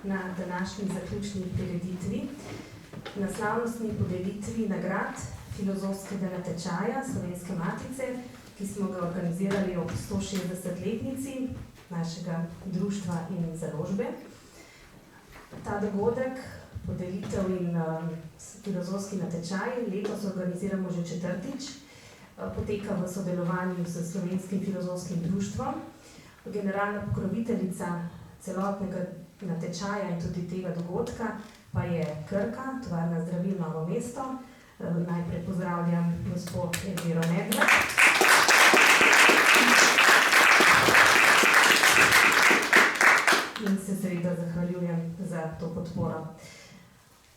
na današnji zaključni prireditvi, na slavnostni podelitvi nagrad filozofskega natečaja Slovenske matice, ki smo ga organizirali ob 160-letnici našega društva in založbe. Ta dogodek, podelitev in filozofski natečaj, letos organiziramo že četrtič, poteka v sodelovanju s Slovenskim filozofskim društvom. Generalna pokroviteljica celotnega natečaja in tudi tega dogodka pa je Krka, tovarna zdravil Novo mesto. Najprej pozdravljam gospod Elviro Medved. In se seveda zahvaljujem za to podporo.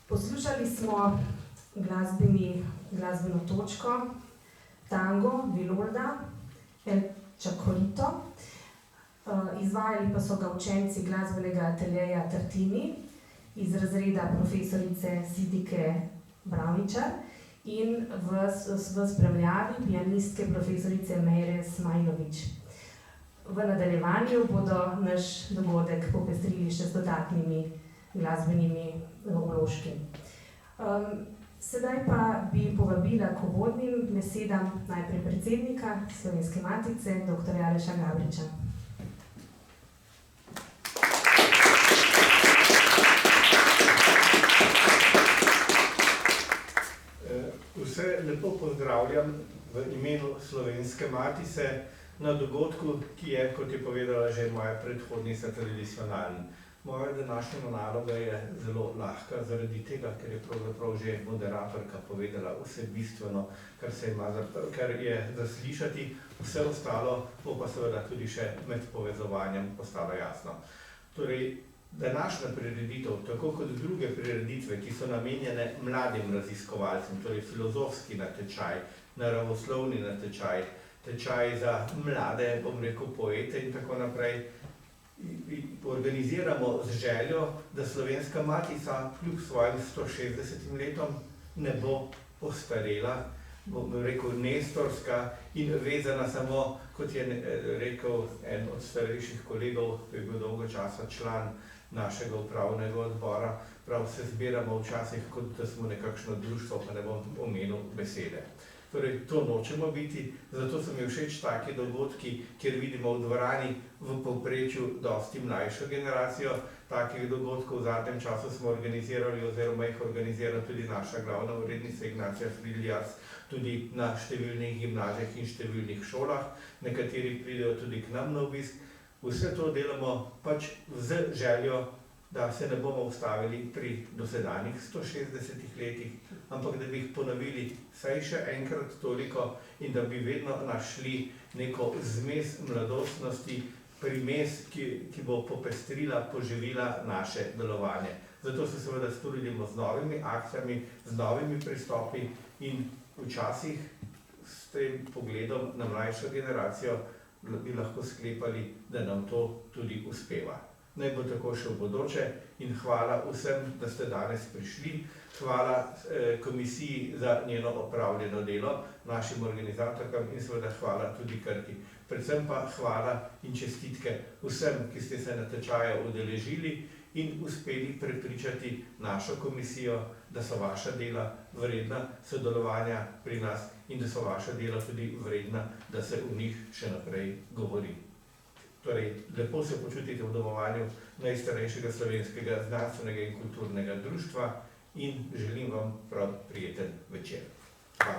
Poslušali smo glasbeno točko Tango Vilolda El Chacorito. Izvajali pa so ga učenci glasbenega ateljeja Tartini iz razreda profesorice Sidike Bravničar in v spremljavi pianistke profesorice Mejre Smajlović. V nadaljevanju bodo naš dogodek popestrili še z dodatnimi glasbenimi vložki. Sedaj pa bi povabila k uvodnim besedam najprej predsednika Slovenske matice, dr. Aleša Gabriča. Vse lepo pozdravljam v imenu Slovenske matice na dogodku, ki je, kot je povedala že moja predhodnica, tradicionalen. Moja današnja naloga je zelo lahka zaradi tega, ker je pravzaprav že moderatorka povedala vse bistveno, kar je zaslišati, vse ostalo bo pa seveda tudi še med povezovanjem postalo jasno. Torej, današnja prireditev, tako kot druge prireditve, ki so namenjene mladim raziskovalcem, torej filozofski natečaj, naravoslovni natečaj, tečaj za mlade, bom rekel, poete in tako naprej, organiziramo z željo, da Slovenska matica kljub svojim 160 letom ne bo postarela, bom rekel, nestorska in vezana samo, kot je rekel en od starejših kolegov, ki je bil dolgo časa član našega upravnega odbora, prav se zbiramo včasih, kot da smo nekakšno društvo, pa ne bom omenil besede. Torej, to nočemo biti, zato so mi všeč taki dogodki, kjer vidimo v dvorani v povprečju dosti mlajšo generacijo. Takih dogodkov v zadnjem času smo organizirali oziroma jih organizira tudi naša glavna urednica Ignacija Fridljas, tudi na številnih gimnazijah in številnih šolah, nekateri pridejo tudi k nam na obisk. Vse to delamo pač z željo, da se ne bomo ustavili pri dosedanjih 160 letih, ampak da bi jih ponovili vsaj še enkrat toliko in da bi vedno našli neko zmes mladostnosti, primes, ki bo popestrila, poživila naše delovanje. Zato se seveda trudimo z novimi akcijami, z novimi pristopi in včasih s tem pogledom na mlajšo generacijo bi lahko sklepali, da nam to tudi uspeva. Naj bo tako še v bodoče in hvala vsem, da ste danes prišli. Hvala komisiji za njeno opravljeno delo, našim organizatorkam in seveda hvala tudi Krki. Predvsem pa hvala in čestitke vsem, ki ste se natečaja udeležili in uspeli prepričati našo komisijo, da so vaša dela vredna sodelovanja pri nas in da so vaša dela tudi vredna, da se v njih še naprej govori. Torej, lepo se počutite v domovanju najstarejšega slovenskega znanstvenega in kulturnega društva in želim vam prav prijeten večer. Hvala.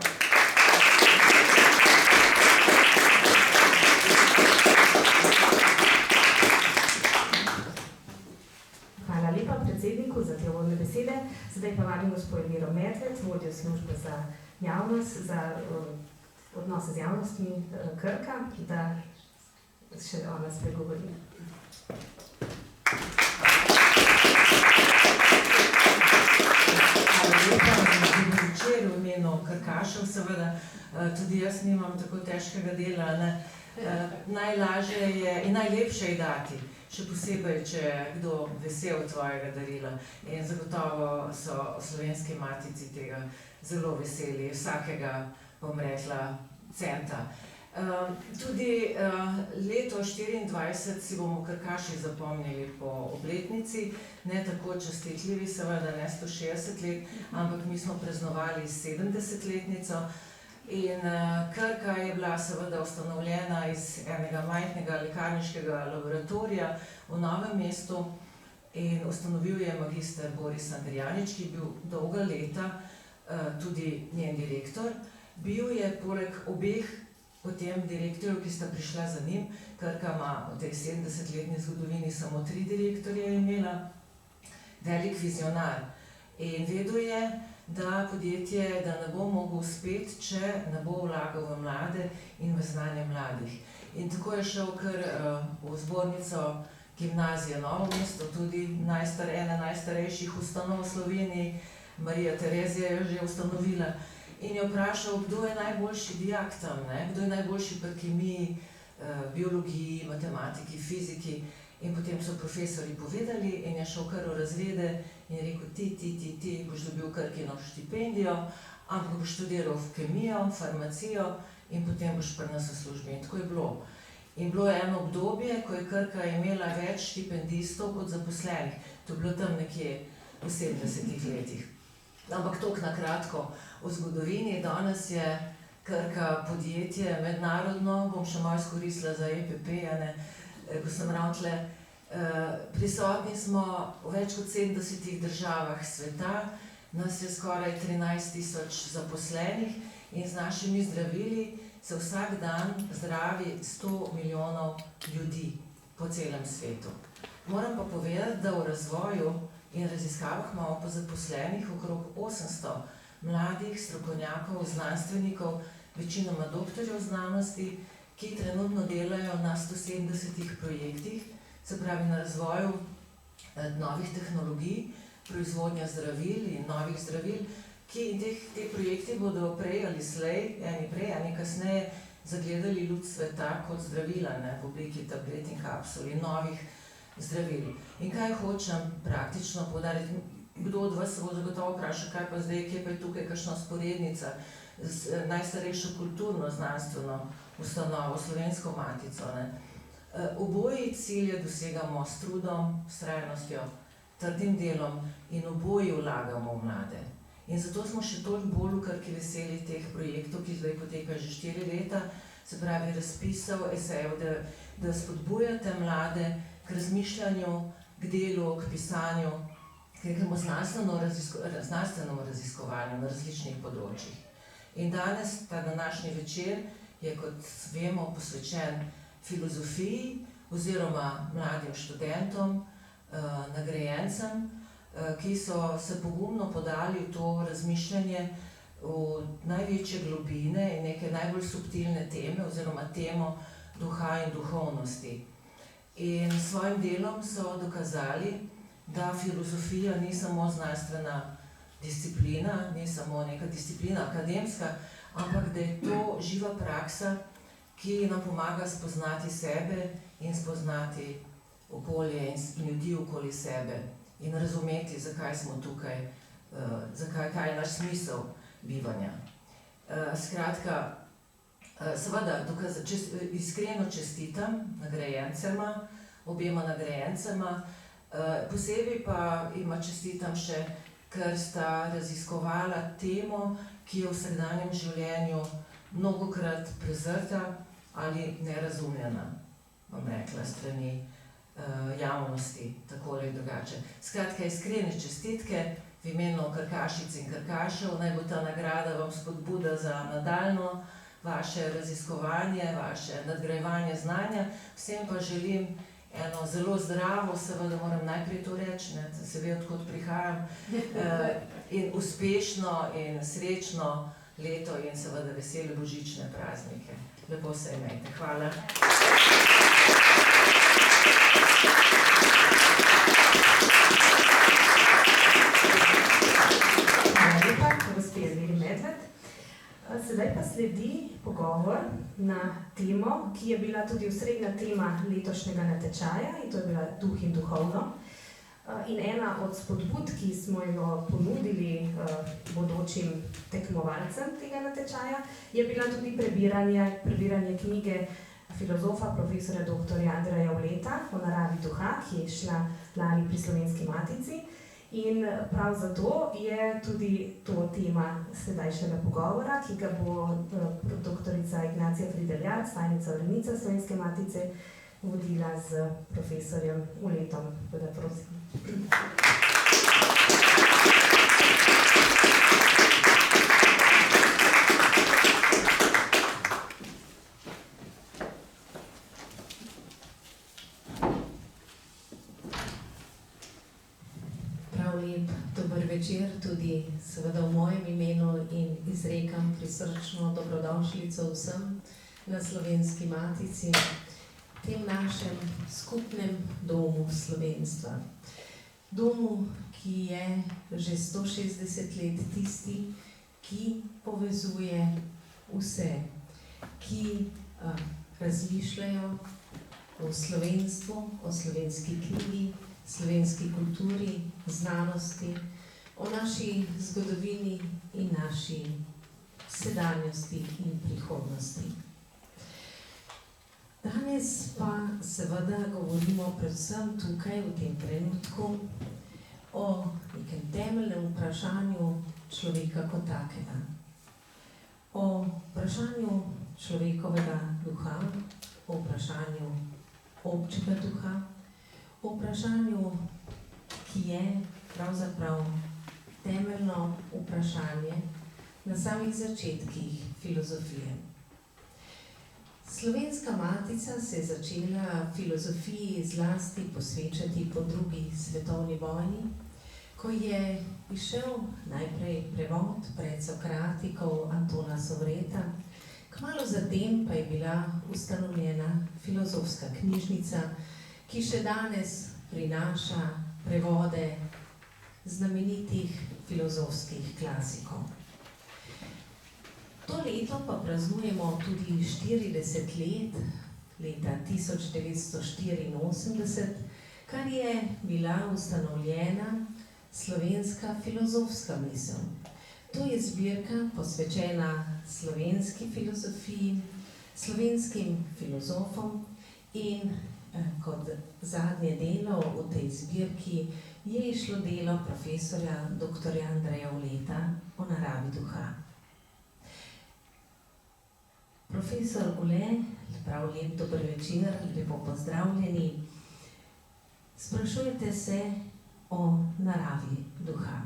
Hvala lepa predsedniku za te uvodne besede. Zdaj pa vabim gospod Elviro Medved, vodjo službe za javnost, za odnose z javnostmi Krka, da še o nas pregovori. Hvala lepa, dobro večer v imenu Krkašev, seveda tudi jaz nimam tako težkega dela. Najlažje je in najlepše je dati, še posebej, če je kdo vesel tvojega darila. In zagotovo so v Slovenski matici tega zelo veseli, vsakega, bom rekla, centa. Tudi leto 2024 si bomo Krkaši zapomnili po obletnici, ne tako častitljivi, seveda ne 160 let, ampak mi smo praznovali 70-letnico. In Krka je bila seveda ustanovljena iz enega majhnega lekarniškega laboratorija v Novem mestu in ustanovil je magister Boris Andrijanič, ki je bil dolga leta tudi njen direktor. Bil je poleg obeh potem direktorjev, ki sta prišla za njim, Krka ima v tej 70-letni zgodovini samo 3 direktorje imela, velik vizionar. In vedel je, da podjetje ne bo mogel uspeti, če ne bo vlagal v mlade in v znanje mladih. In tako je šel kar v zbornico Gimnazije Novo mesto, tudi ena najstarejših ustanov v Sloveniji, Marija Terezija je že ustanovila, in je vprašal, kdo je najboljši dijak tam, kdo je najboljši pri kemiji, biologiji, matematiki, fiziki. In potem so profesorji povedali in je šel kar v razrede in je rekel, ti boš dobil Krkino štipendijo, ampak boš študiral kemijo, farmacijo in potem boš pri nas v službi. In tako je bilo. In bilo je eno obdobje, ko je Krka imela več štipendistov kot zaposlenih. To je bilo tam nekje v 70-ih letih. Ampak toliko na kratko o zgodovini. Danes je Krka podjetje mednarodno, bom še malo izkoristila za EPP, ko sem ravno tle. Prisotni smo v več kot 70 državah sveta, nas je skoraj 13.000 zaposlenih in z našimi zdravili se vsak dan zdravi 100 milijonov ljudi po celem svetu. Moram pa povedati, da v razvoju in raziskavah imamo po zaposlenih okrog 800 mladih strokovnjakov, znanstvenikov, večinoma doktorjev znanosti, ki trenutno delajo na 170 projektih, se pravi na razvoju novih tehnologij, proizvodnja zdravil in novih zdravil, ki te projekti bodo prej ali slej, eni prej, eni kasneje, zagledali luč sveta kot zdravila v obliki tablet in kapsul in novih zdravil. In kaj hočem praktično poudariti? Kdo od vas se bo zagotovo vprašal, kaj pa zdaj, kje pa je tukaj kakšna vzporednica z najstarejšo kulturno-znanstveno ustanovo, Slovensko matico. Oboji cilje dosegamo s trudom, vztrajnostjo, trdim delom in oboji vlagamo v mlade. In zato smo še toliko bolj v Krki veseli teh projektov, ki zdaj potekajo že 4 leta, se pravi razpisov, esejev, da spodbujate mlade k razmišljanju, k delu, k pisanju, k nekemu znanstvenemu raziskovanju na različnih področjih. In danes, ta današnji večer, je, kot vemo, posvečen filozofiji oziroma mladim študentom, nagrajencem, ki so se pogumno podali v to razmišljanje v največje globine in neke najbolj subtilne teme oziroma temo duha in duhovnosti. In s svojim delom so dokazali, da filozofija ni samo znanstvena disciplina, ni samo neka disciplina akademska, ampak da je to živa praksa, ki nam pomaga spoznati sebe in spoznati okolje in ljudi okoli sebe in razumeti, zakaj smo tukaj, kaj je naš smisel bivanja. Skratka, seveda, iskreno čestitam nagrajencema, obema nagrajencema, posebej pa jima čestitam še, ker sta raziskovala temo, ki je v vsakdanjem življenju mnogokrat prezrta ali nerazumljena, bom rekla, strani javnosti, tako ali drugače. Skratka, iskrene čestitke v imenu Krkašic in Krkašev, naj bo ta nagrada vam spodbuda za nadaljnjo vaše raziskovanje, vaše nadgrajevanje znanja. Vsem pa želim eno zelo zdravo, seveda moram najprej to reči, da se ve, odkot prihajam, in uspešno in srečno leto in seveda vesele božične praznike. Lepo se imejte. Hvala. Hvala lepa, gospe Jadvigi Medved. Sedaj pa sledi pogovor na temo, ki je bila tudi osrednja tema letošnjega natečaja, in to je bila duh in duhovno. In ena od spodbud, ki smo jo ponudili bodočim tekmovalcem tega natečaja, je bila tudi prebiranje knjige filozofa profesorja dr. Andreja Oleta o naravi duha, ki je šla lani pri Slovenski matici. In prav zato je tudi to tema sedajšnjega pogovora, ki ga bo doktorica Ignacija Frideljak, tajnica urednica Slovenske matice, vodila z profesorjem Oletom. Da prosim. Lep dober večer tudi seveda v mojem imenu in izrekam prisrčno dobrodošlico vsem na Slovenski matici, tem našem skupnem domu slovenstva. Domu, ki je že 160 let tisti, ki povezuje vse, ki razmišljajo o slovenstvu, o slovenski knjigi, slovenski kulturi, znanosti, o naši zgodovini in naši sedanjosti in prihodnosti. Danes pa seveda govorimo predvsem tukaj v tem trenutku o nekem temeljnem vprašanju človeka kot takega. O vprašanju človekovega duha, o vprašanju občega duha, o vprašanju, ki je pravzaprav temeljno vprašanje na samih začetkih filozofije. Slovenska matica se je začela filozofiji zlasti posvečati po drugi svetovni vojni, ko je izšel najprej prevod predsokratikov Antona Sovreta, kmalu zatem pa je bila ustanovljena filozofska knjižnica, ki še danes prinaša prevode znamenitih filozofskih klasikov. To leto pa praznujemo tudi 40 let, leta 1984, kar je bila ustanovljena slovenska filozofska misel. To je zbirka posvečena slovenski filozofiji, slovenskim filozofom in kot zadnje delo v tej zbirki je išlo delo profesorja dr. Andreja Oleta o naravi duha. Profesor Ole, prav lep dober večer, lepo pozdravljeni. Sprašujete se o naravi duha.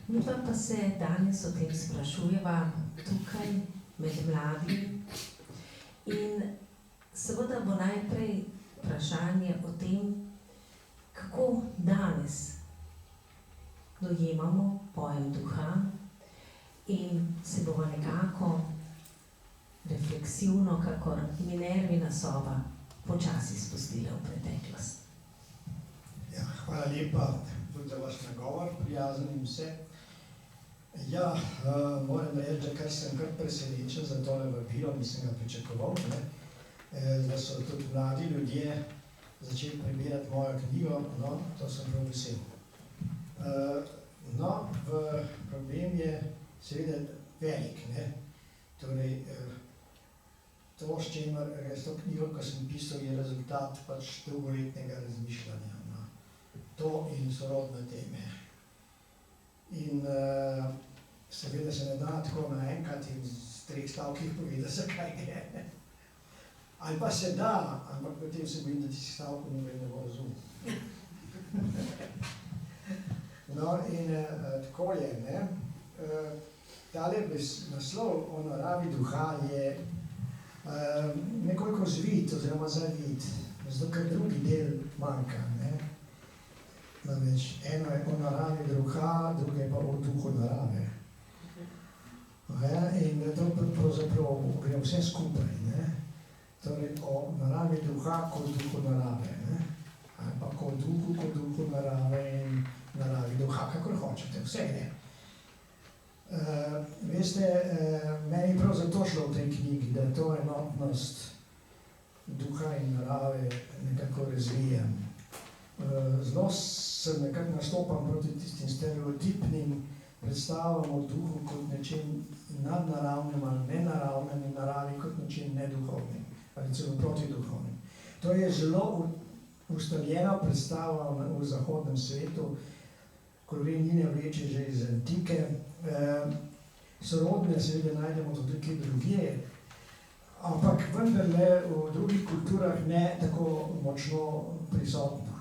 Mi pa se danes o tem sprašujeva tukaj med mladimi in seveda bo najprej vprašanje o tem, kako danes dojemamo pojem duha in se bomo nekako refleksivno, kakor Minervina soba, počasi spustila v preteklost. Ja, hvala lepa tudi za vaš nagovor, prijazen in vse. Ja, moram reči, da sem kar presenečen za tole vabilo, nisem ga pričakoval, da so tudi mladi ljudje začeli prebirati mojo knjigo, no, to sem prav vesel. No, problem je seveda velik, ne, torej, to, s čimer res to knjigo, ko sem pisal, je rezultat pač dolgoletnega razmišljanja, no, to in sorodne teme. In seveda se ne da tako naenkrat in z 3 stavkih povedati, zakaj gre. Ali pa se da, ampak potem se bojim, da tistih stavkov ne bo razumel. No in tako je, ne. Tale naslov o naravi duha je nekoliko zvit oziroma zavit, zato ker drugi del manjka, ne. Namreč eno je o naravi duha, drugo je pa o duhu narave. In to pravzaprav gre vse skupaj, ne. Torej o naravi duha kot duhu narave, ne. Ali pa kot duhu narave in naravi duha, kakor hočete, vse gre. Veste, meni prav zato šlo v tej knjigi, da to enotnost duha in narave nekako razvijam. Zelo se nekako nastopam proti tistim stereotipnim predstavam o duhu kot nečem nadnaravnem ali nenaravnem in naravi kot nečem neduhovnim ali celo protiduhovnim. To je zelo ustaljena predstava v zahodnem svetu, korenine vleče že iz antike. Sorodne seveda najdemo tudi kje drugje, ampak vendarle v drugih kulturah ne tako močno prisotna.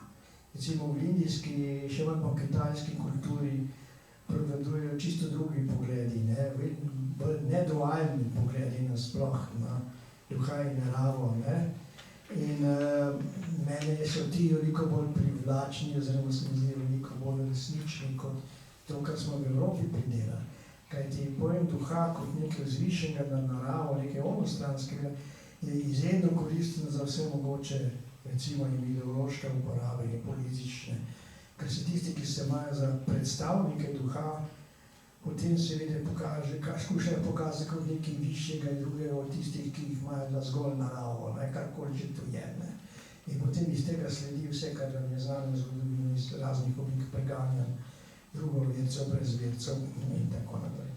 Recimo v indijski, še manj pa v kitajski kulturi prevladujejo čisto drugi pogledi, bolj nedualni pogledi nasploh na duha in naravo. In mene so ti veliko bolj privlačni, oziroma se mi zdijo veliko bolj resnični kot to, kar smo v Evropi pridelali. Kajti pojem duha kot nekaj vzvišenega nad naravo, nekaj onostranskega, je izredno koristen za vse mogoče, recimo ideološke uporabe in politične. Ker se tisti, ki se imajo za predstavnike duha, potem seveda skušajo pokazati kot nekaj višjega in drugega od tistih, ki jih imajo za zgolj naravo, karkoli že to je. In potem iz tega sledi vse, kar nam je znano v zgodovini iz raznih oblik preganjanj, drugovercev, brezvercev in tako naprej.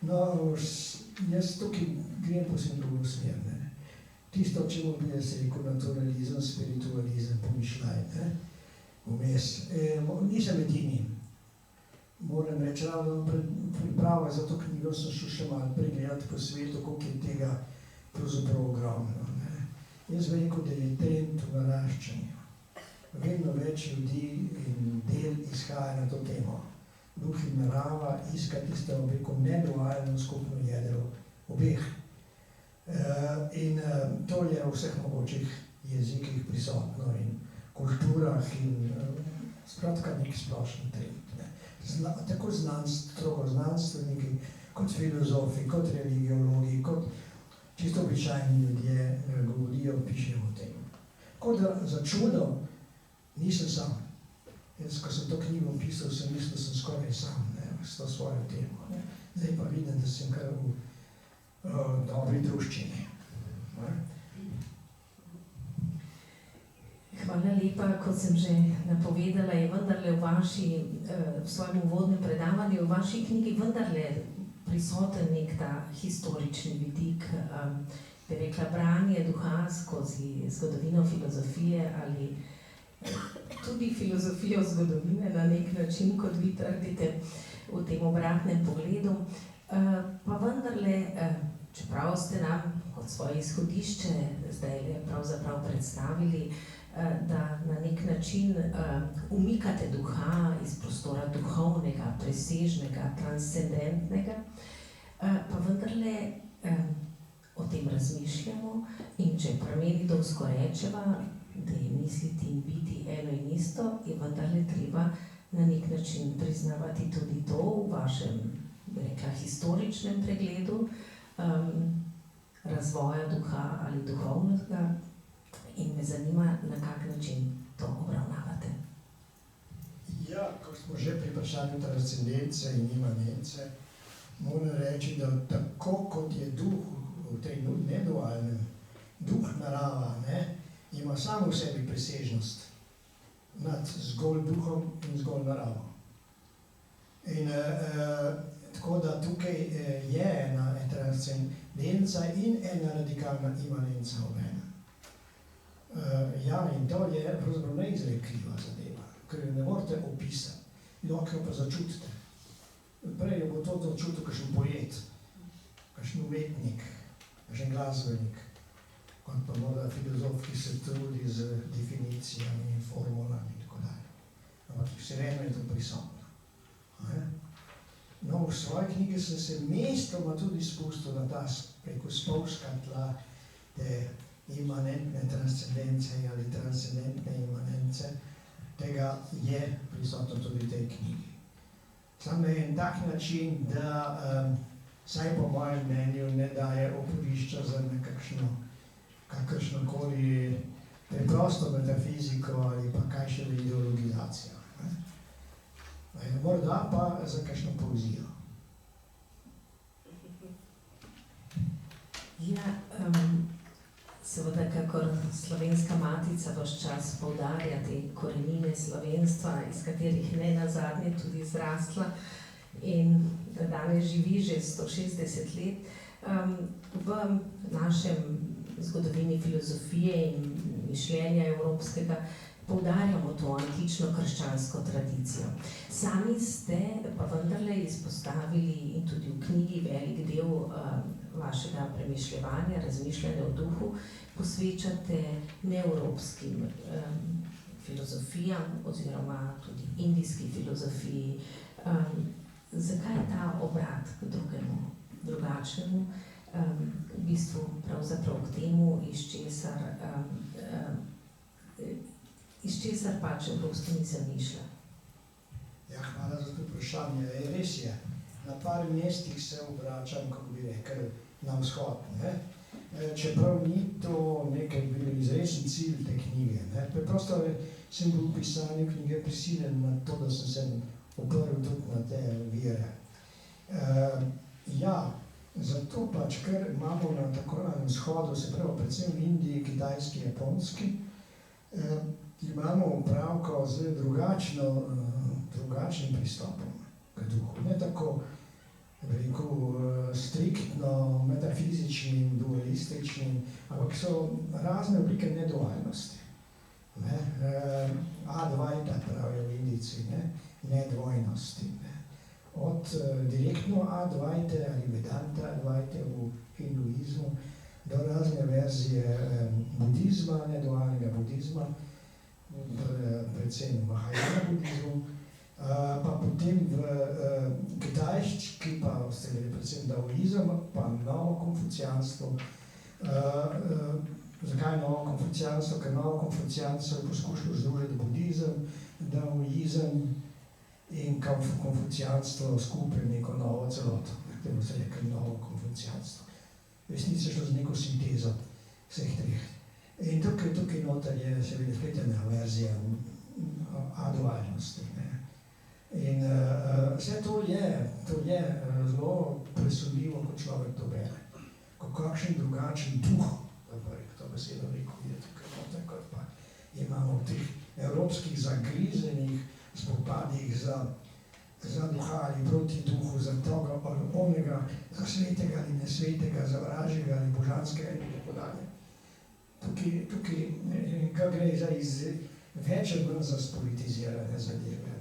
No, jaz tukaj grem posebno drugo smer. Tisto, čemu bi jaz rekel naturalizem, spiritualizem, pomišljaj, vmes. Nisem edini. Moram reči, ravno pripravo za to knjigo sem šel še malo pregledati po svetu, koliko je tega pravzaprav ogromno. Jaz bi rekel, da je trend v naraščanju. Vedno več ljudi in del izhaja na to temo. Duh in narava iska tisto, nedualno skupno jedro obeh. In to je v vseh mogočih jezikih prisotno in kulturah in skratka nek splošen trend. Tako znanstveniki, kot filozofi, kot religiologi, kot čisto običajni ljudje govorijo, pišejo o tem. Tako da za čudo nisem sam. Jaz, ko sem to knjigo pisal, sem mislil, da sem skoraj sam s to svojo temo. Zdaj pa vidim, da sem kar v dobri druščini. Hvala lepa, kot sem že napovedala, je vendarle v svojem uvodnem predavanju, v vaši knjigi vendarle prisoten nek ta historični vidik, bi rekla, branje duha skozi zgodovino filozofije ali tudi filozofijo zgodovine na nek način, kot vi trdite v tem obratnem pogledu. Pa vendarle, čeprav ste nam kot svoje izhodišče zdaj pravzaprav predstavili, da na nek način umikate duha iz prostora duhovnega, presežnega, transcendentnega, pa vendarle o tem razmišljamo in če Parmenidovsko rečeva, da je misliti in biti eno in isto, je vendarle treba na nek način priznavati tudi to v vašem, bi rekla, historičnem pregledu razvoja duha ali duhovnega in me zanima, na kak način to obravnavate. Ja, ko smo že pri vprašanju transcendence in imanence, moram reči, da tako kot je duh v tej nedualnem, duh narava, ima samo v sebi presežnost nad zgolj duhom in zgolj naravo. In tako da tukaj je ena transcendenca in ena radikalna imanenca v enem. Ja, in to je pravzaprav neizrekljiva zadeva, ker jo ne morete opisati, lahko jo pa začutite. Prej bo to začutil kakšen poet, kakšen umetnik, kakšen glasbenik, kot pa morda filozof, ki se trudi z definicijami in formulami in tako dalje. Ampak vseeno je to prisotno. No, v svoji knjigi sem se mestoma tudi spustil na ta preko spolska tla te imanentne transcendence ali transcendentne imanence. Tega je prisotno tudi v tej knjigi. Samo je en tak način, da saj po mojem mnenju ne daje oporišča za nekakšno kakršnokoli preprosto metafiziko ali pa kaj šele ideologizacijo. Morda pa za kakšno poezijo. Ja, Seveda, kakor Slovenska matica vse čas poudarja te korenine slovenstva, iz katerih ne nazadnje tudi zrastla in da danes živi že 160 let. V našem zgodovini filozofije in mišljenja evropskega poudarjamo to antično krščansko tradicijo. Sami ste pa vendarle izpostavili in tudi v knjigi velik del vašega premišljevanja, razmišljanja o duhu posvečate neevropskim filozofijam oziroma tudi indijski filozofiji. Zakaj ta obrat k drugemu, drugačnemu, v bistvu pravzaprav k temu, iz česar pač evropska misel ni šla? Ja, hvala za to vprašanje. Res je, na par mestih se obračam, kako bi rekel, na vzhod. Čeprav ni to nekaj bil izrečen cilj te knjige. Preprosto sem bil v pisanju knjige prisiljen na to, da sem se oprl tudi na te vire. Ja, zato pač, ker imamo na tako na vzhodu, se pravi predvsem v Indiji, Kitajski, Japonski, imamo opravko z drugačnim pristopom k duhu. Ne tako, rekel, striktno, metafizičnim, dualističnim, ampak so razne oblike nedualnosti. Advaita pravijo v Indijci, nedvojnosti. Od direktno Advaite ali Vedanta Advaite v hinduizmu do razne verzije budizma, nedualnega budizma, predvsem v Mahajana budizmu, pa potem v Kitajski, pa predvsem daoizem, pa novo konfucijanstvo. Zakaj novo konfucijanstvo? Ker novo konfucijanstvo je poskušalo združiti budizem, daoizem in konfucijanstvo skupaj neko novo celoto. Temu se rekel novo konfucijanstvo. Resnici je šlo z neko sintezo vseh treh. In tukaj noter je seveda spletena verzija adualnosti. In vse to je zelo presudljivo, ko človek to bere. Kakšen drugačen duh, to besedo rekel, je tukaj noter, kot pa imamo v teh evropskih zagrizenih spopadih za duha ali proti duhu, za toga ali onega, za svetega ali nesvetega, za vražjega ali božanskega in tako dalje. Tukaj gre več ali manj za spolitizirane zadeve.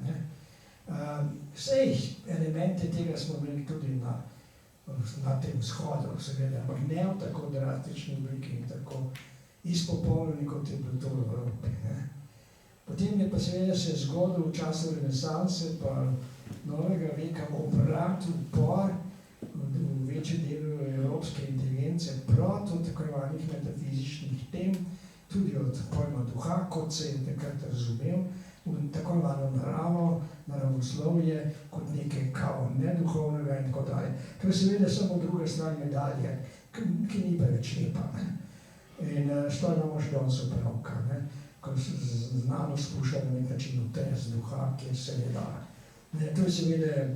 Vseh elemente tega smo imeli tudi na tem vzhodu, seveda, ampak ne v tako drastični obliki in tako izpopolnjeni, kot je bilo to v Evropi. Potem je pa seveda se zgodil v času renesanse pa novega veka obrat, upor v večji delu evropske inteligence proti tako imenovanih metafizičnih tem, tudi od pojma duha, kot se je takrat razumel, v tako imenovano naravo, naravoslovje, kot nekaj kao neduhovnega in tako dalje. To je seveda samo druga stran medalje, ki ni preveč lepa. In što imamo še danes opravka, ko znanost skuša na nek način utresti duha, kjer se ne da. To je seveda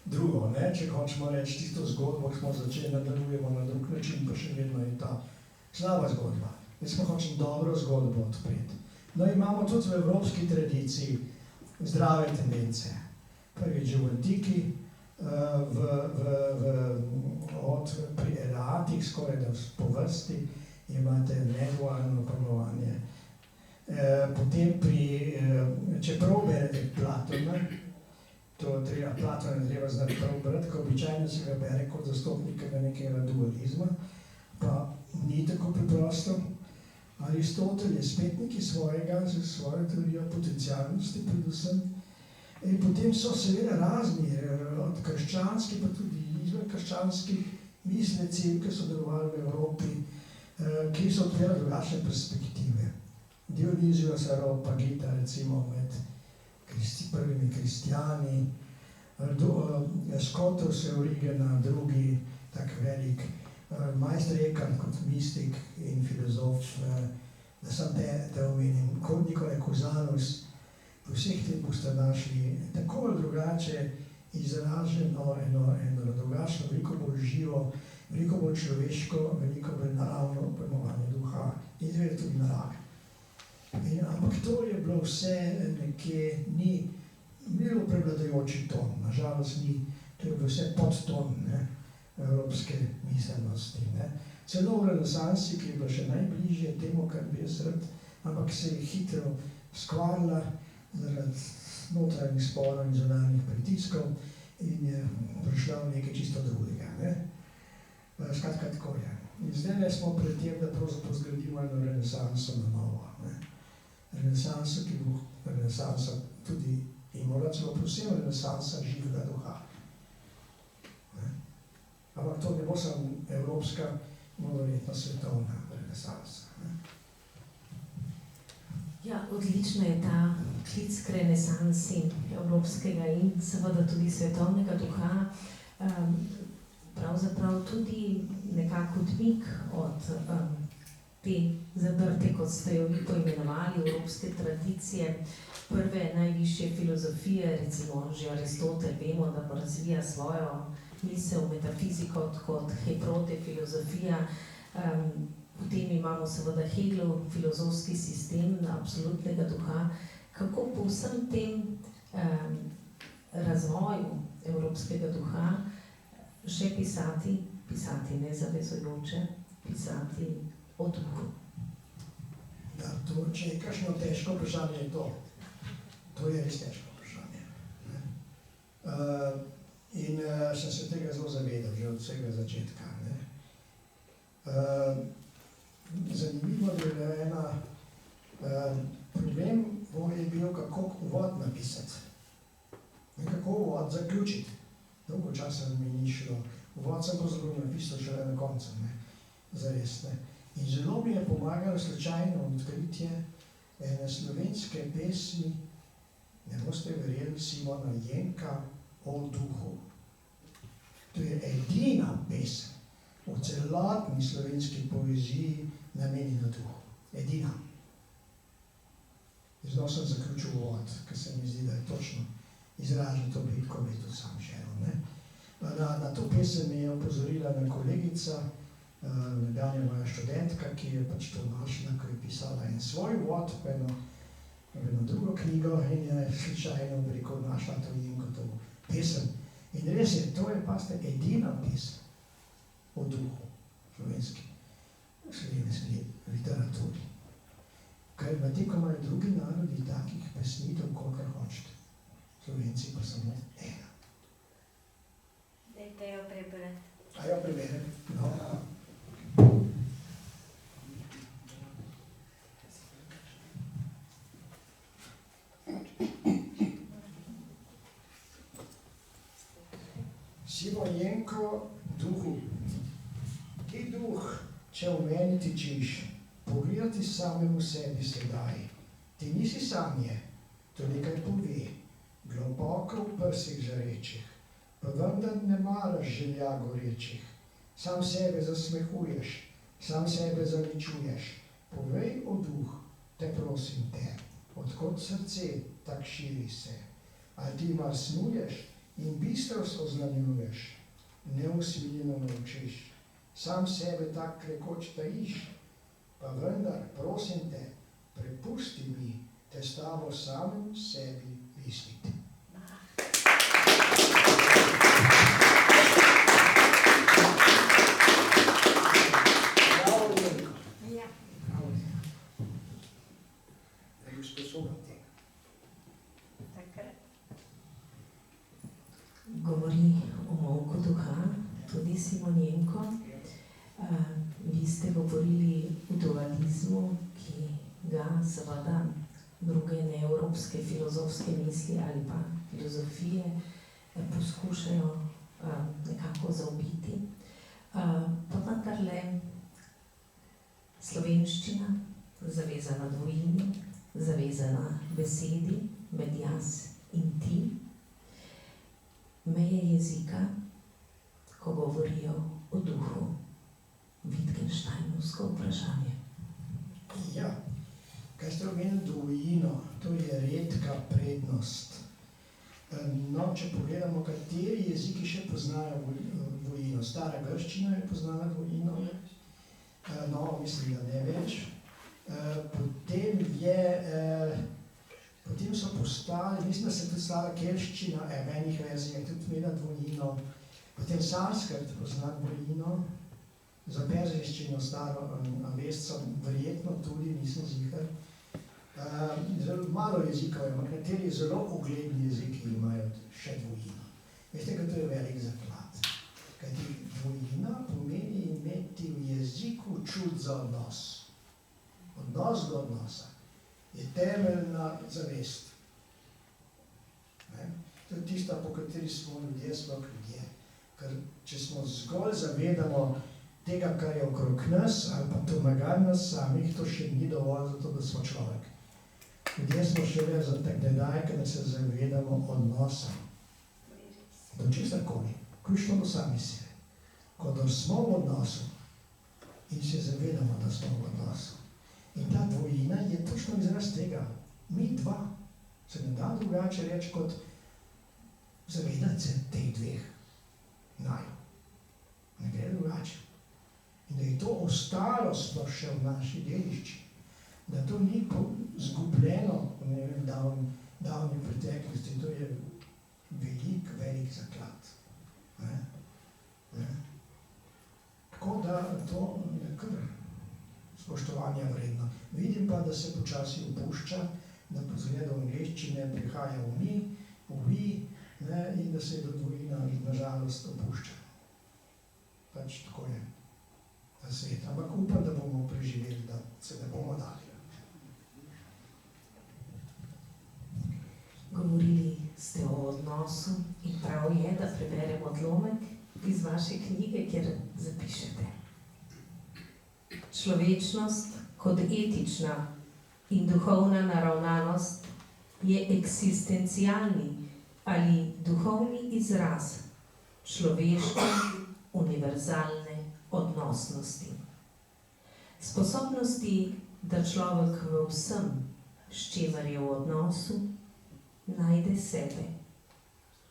drugo, če hočemo reči tisto zgodbo, ki smo začeli, nadaljujemo na drug način, pa še vedno je ta slaba zgodba. Jaz smo hočeli dobro zgodbo odpreti. No, imamo tudi v evropski tradiciji zdrave tendence. Prvič že v antiki, pri elatih, skoraj da po vrsti, imate nedualno pojmovanje. Potem čeprav berete Platona, Platona treba znati prav brati, ko običajno se ga bere kot zastopnika nekega dualizma, pa ni tako preprosto. Aristotel je spet nekaj svojega, z svojo teorijo potencialnosti predvsem. In potem so seveda razni, od krščanskih, pa tudi izven krščanskih misleci, ki so delovali v Evropi, ki so odprli drugačne perspektive. Dionizijos Areopagita, recimo med prvimi kristijani, Scotus Eurigena, drugi tak velik, Meister Eckhart kot mistik in filozof, da sem te omenim, kot Nikolaj Cusanus, v vseh teh boste našli tako drugače izraženo, eno drugačno, veliko bolj živo veliko bolj človeško, veliko bolj naravno pojmovanje duha in seveda tudi narave. Ampak to je bilo vse nekje, ni bilo prevladujoči ton, nažalost ni, to je bilo vse podton evropske miselnosti. Celo v renesansi, ki je bila še najbližje temu, kar bi jaz rad, ampak se je hitro skvarila zaradi notranjih sporov in zunanjih pritiskov in je prišla v nekaj čisto drugega. Skratka, tako je. In zdaj smo pred tem, da pravzaprav zgradimo eno renesanso na novo. Renesanso, ki bo renesansa tudi in mora celo posebno renesansa živega duha. Ampak to ne bo samo evropska, bo verjetno svetovna renesansa. Ja, odlična je ta klic k renesansi evropskega in seveda tudi svetovnega duha. Pravzaprav tudi nekako odmik od te zadrte, kot ste jo vi poimenovali, evropske tradicije, prve najvišje filozofije, recimo že Aristotel, vemo, da razvija svojo misel, metafiziko kot Heprote filozofija. Potem imamo seveda Hegelov filozofski sistem absolutnega duha. Kako po vsem tem razvoju evropskega duha še pisati nezavezujoče, pisati o duhu? Ja, to, če je kakšno težko vprašanje, je to. To je res težko vprašanje. In sem se tega zelo zavedal, že od vsega začetka. Zanimivo je bila ena, problem je bil, kako uvod napisati in kako uvod zaključiti. Dolgo časa mi ni šlo. Uvod sem pravzaprav napisal šele na koncu, zares. In zelo mi je pomagalo slučajno odkritje ene slovenske pesmi, ne boste verjeli, Simona Jenka o duhu. To je edina pesem v celotni slovenski poeziji namenjena duhu. Edina. Zdaj sem zaključil uvod, ker se mi zdi, da je točno izražen to bit, ko bi to sam želel. Na to pesem me je opozorila ena kolegica, nekdanja moja študentka, ki je pač to našla, ko je pisala en svoj uvod, pa eno drugo knjigo in je slučajno našla to Jenkotovo pesem. In res je, to je paste edina pesem o duhu slovenski literaturi. Kaj medtem ko imajo drugi narodi takih pesnitev, kolikor hočete. Slovenci pa samo ena. Dajte jo prebrati. A jo preberem? No. Simon Jenko, duhu. Ti duh, če v meni tičiš, pogledati samemu sebi sedaj. Ti nisi sanje, to nekaj pove, globoko v prsih žarečih, pa vendar ne maraš želja gorečih. Sam sebe zasmehuješ, sam sebe zaničuješ. Povej o duh, te prosim te, odkot srce tak širi se. Ali ti mar snuješ in bistrost oznanjuješ, neusmiljeno molčiš. Sam sebe tak rekoč tajiš, pa vendar, prosim te, prepusti mi te s tabo samem sebi misliti. Bravo, Jenko. Ja. Bravo, Jenko. Da je sposoben tega. Takrat. Govori o molku duha, tudi Simon Jenko. Vi ste govorili o dualizmu, ki ga seveda druge neevropske filozofske misli ali pa filozofije poskušajo nekako zaobiti. Pa vendarle slovenščina, zavezana dvojini, zavezana besedi, med jaz in ti, meje jezika, ko govorijo o duhu. Wittgensteinovsko vprašanje. Ja, kaj ste omenili dvojino, to je redka prednost. No, če pogledamo, kateri jeziki še poznajo dvojino. Stara grščina je poznala dvojino, no, mislim, da ne več. Potem so postali, mislim, da se tudi stara kelščina, v enih verzijah tudi imela dvojino. Potem sanskrt pozna dvojino, za perzijščino staro avestco, verjetno tudi, nisem ziher. Zelo malo jezikov je, nekateri zelo ugledni jeziki imajo še dvojino. Veste, kaj to je velik zaklad? Kajti dvojina pomeni imeti v jeziku čut za odnos. Odnos do odnosa je temeljna zavest. To je tista, po kateri smo ljudje, sploh ljudje. Ker če smo zgolj zavedamo tega, kar je okrog nas, ali pa to nagal nas samih, to še ni dovolj za to, da smo človek. Ljudje smo šele zateknedaj, kada se zavedamo odnosa. Do česarkoli, vključno do sami sebe. Ko smo v odnosu in se zavedamo, da smo v odnosu. In ta dvojina je točno izraz tega. Mi dva. Se ne da drugače reči kot zavedati se teh dveh naju. Ne gre drugače. In da je to ostalo sploh še v naši dediščini. Da to ni zgubljeno v davni preteklosti, to je velik zaklad. Tako da to je kar spoštovanja vredno. Vidim pa, da se počasi opušča, da po zgledu angleščine prihaja v vi, in da se do dvojina nažalost opušča. Pač tako je ta svet. Ampak upam, da bomo preživeli, da se ne bomo dali. Govorili ste o odnosu in prav je, da preberemo odlomek iz vaše knjige, kjer zapišete. Človečnost kot etična in duhovna naravnanost je eksistencialni ali duhovni izraz človeške univerzalne odnosnosti. Sposobnosti, da človek v vsem, s čimer je v odnosu, najde sebe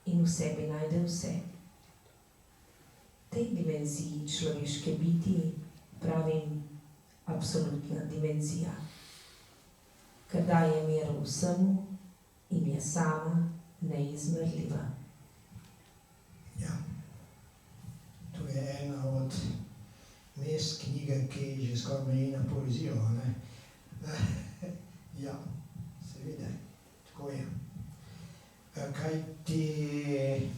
in v sebi najde vse. Tej dimenziji človeške biti pravim absolutna dimenzija, ker daje mir vsemu in je sama neizmerljiva. Ja, to je ena od mest knjige, ki že skoraj meji na poezijo, ne? Ja, seveda, tako je. Kajti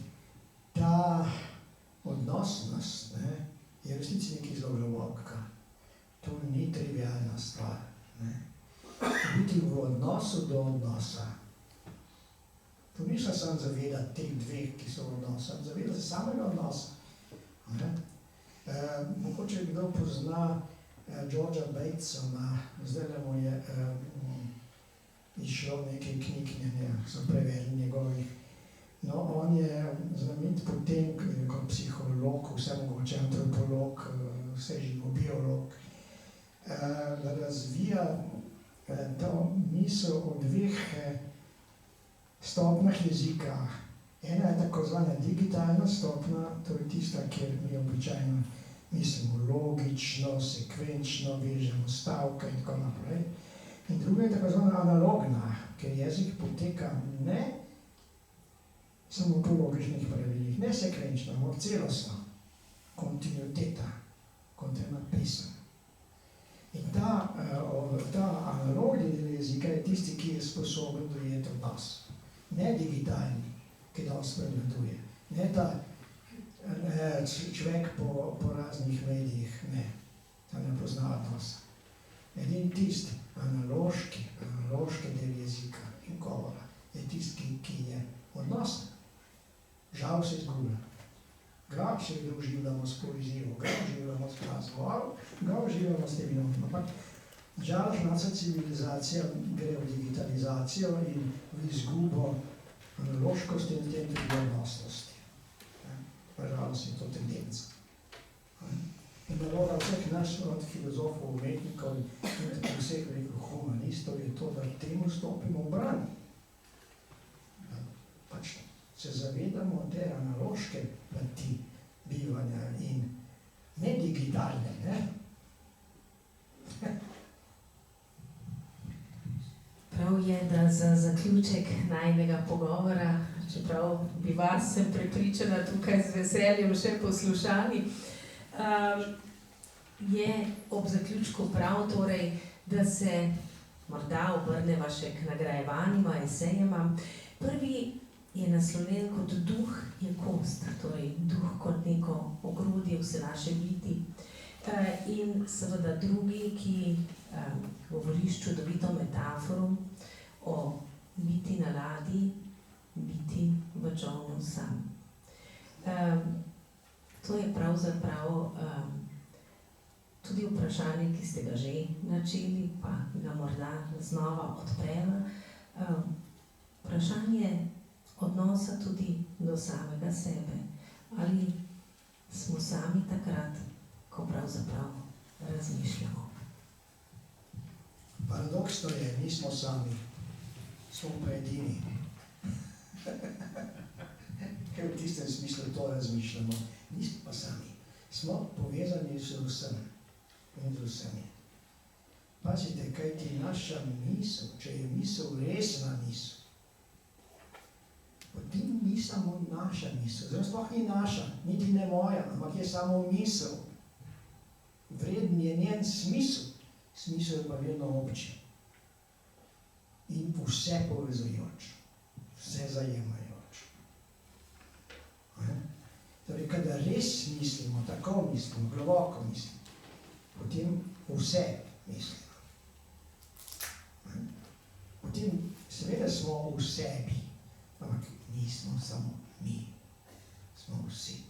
ta odnosnost, je v resnici nekaj zelo globokega. To ni trivialna stvar. Biti v odnosu do odnosa. To ni samo zavedati teh dveh, ki so v odnosu, zavedati se samega odnosa. Mogoče kdo pozna Georgea Batesona, zdaj mu je izšlo nekaj knjig, so prevedli njegovih. No, on je znamenit po tem, kot psiholog, vsemogoče antropolog, vseživo biolog, da razvija to misel o dveh stopnjah jezika. Ena je tako zvana digitalna stopnja, to je tista, kjer mi običajno mislimo logično, sekvenčno, vežemo stavke in tako naprej. In druga je tako zvana analogna, ker jezik poteka ne samo po logičnih pravilih, ne sekvenčno, ampak celostno, kontinuiteta, kot je napisano. In ta analogni del jezika je tisti, ki je sposoben dojeti odnos. Ne digitalni, ki dosti prevladuje. Ne ta človek po raznih medijih, ne. Ta ne pozna odnosa. Edin tisti analoški del jezika in govora je tisti, ki je odnosen. Žal se izgublja. Ga še vedno uživamo s poezijo, ga uživamo s glasbo, ga uživamo s temi novimi. Ampak žal naša civilizacija gre v digitalizacijo in v izgubo analoškosti in tem tudi odnosnosti. Žalost je to tendenca. In naloga vseh nas, od filozofov, umetnikov in vseh humanistov je to, da temu stopimo v bran. Pač se zavedamo te analoške plati bivanja in ne digitalne, ne? Prav je, da za zaključek najnega pogovora, čeprav bi vas, sem prepričana, tukaj z veseljem še poslušali, je ob zaključku prav torej, da se morda obrneva še k nagrajevanjima, esejema. Prvi je naslovljen kot duh je kost, torej duh kot neko ogrodje vse naše biti. In seveda drugi, ki govori s čudovito metaforo o biti na ladji, biti v čolnu sam. To je pravzaprav tudi vprašanje, ki ste ga že načeli, pa ga morda znova odpreva. Vprašanje odnosa tudi do samega sebe. Ali smo sami takrat, ko pravzaprav razmišljamo? Paradoksno je, nismo sami, smo pa edini. Ker v tistem smislu to razmišljamo, nismo pa sami. Smo povezani z vsem in z vsemi. Pazite, kaj ti naša misel, če je misel resna misel, potem ni samo naša misel, zelo sploh ni naša, niti ne moja, ampak je samo misel. Vreden je njen smisel, smisel je pa vedno obči. In vse povezujoč, vse zajemajoč. Torej, kadar res mislimo, tako mislimo, globoko mislimo, potem vse mislimo. Potem seveda smo v sebi, ampak nismo samo mi, smo vsi.